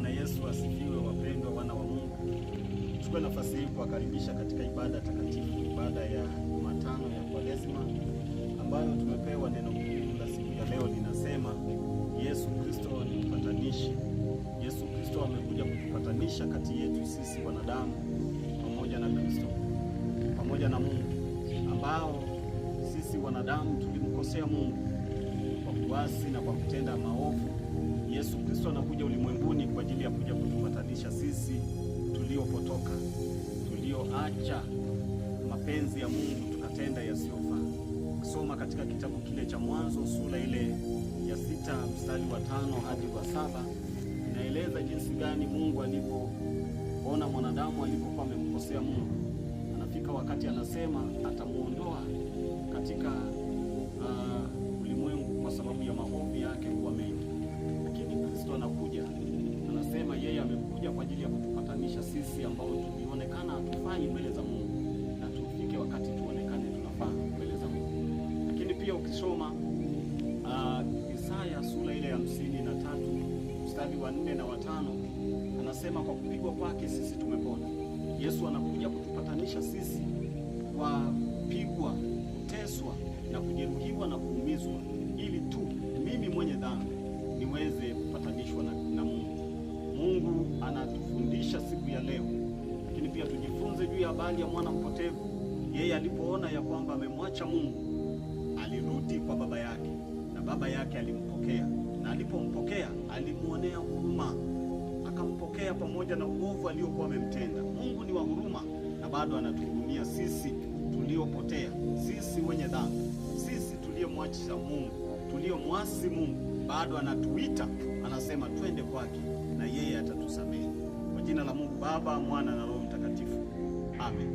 Bwana Yesu asifiwe, wapendwa wana wa Mungu. Chukua nafasi hii kuwakaribisha katika ibada takatifu, ibada ya Jumatano ya Kwaresma ambayo tumepewa neno la siku ya leo linasema Yesu Kristo ni mpatanishi. Yesu Kristo amekuja kutupatanisha kati yetu sisi wanadamu pamoja na Kristo, pamoja na Mungu, ambao sisi wanadamu tulimkosea Mungu kwa kuasi na kwa kutenda maovu. Yesu Kristo anakuja ulimwenguni kwa ajili ya kuja kutupatanisha sisi tuliopotoka, tulioacha mapenzi ya Mungu tukatenda yasiyofaa. Kusoma katika kitabu kile cha Mwanzo sura ile ya 6 mstari wa 5 hadi wa 7 inaeleza jinsi gani Mungu alipoona mwanadamu alipokuwa amemkosea Mungu. Anafika wakati anasema atamuondoa katika ulimwengu kwa sababu ya maovu yake kuwa mengi. Lakini Kristo anakuja, anasema yeye amekuja kwa ajili ya kutupatanisha sisi ambao tulionekana hatufai mbele za Mungu, na tufike wakati tuonekane tunafaa mbele za Mungu. Lakini pia ukisoma Isaya sura ile ya 53 mstari wa 4 na wa 5 anasema kwa kupigwa kwake sisi tumepona. Yesu anakuja kutupatanisha sisi kwa kupigwa, kuteswa na kujeruhiwa na kuumizwa, ili tu mimi mwenye dhambi niweze kupatanishwa na Mungu. Mungu anatufundisha siku ya leo, lakini pia tujifunze juu ya habari ya mwana mpotevu. Yeye alipoona ya kwamba amemwacha Mungu, alirudi kwa baba yake, na baba yake alimpokea, na alipompokea alimuonea huruma, akampokea pamoja na uovu aliokuwa amemtenda. Mungu ni wa huruma na bado anatuhurumia sisi tuliopotea, sisi wenye dhambi, sisi tuliyemwacha Mungu, tuliyomwasi Mungu. Bado anatuita, anasema twende kwake na yeye atatusamehe. Kwa jina la Mungu Baba, Mwana na Roho Mtakatifu. Amen.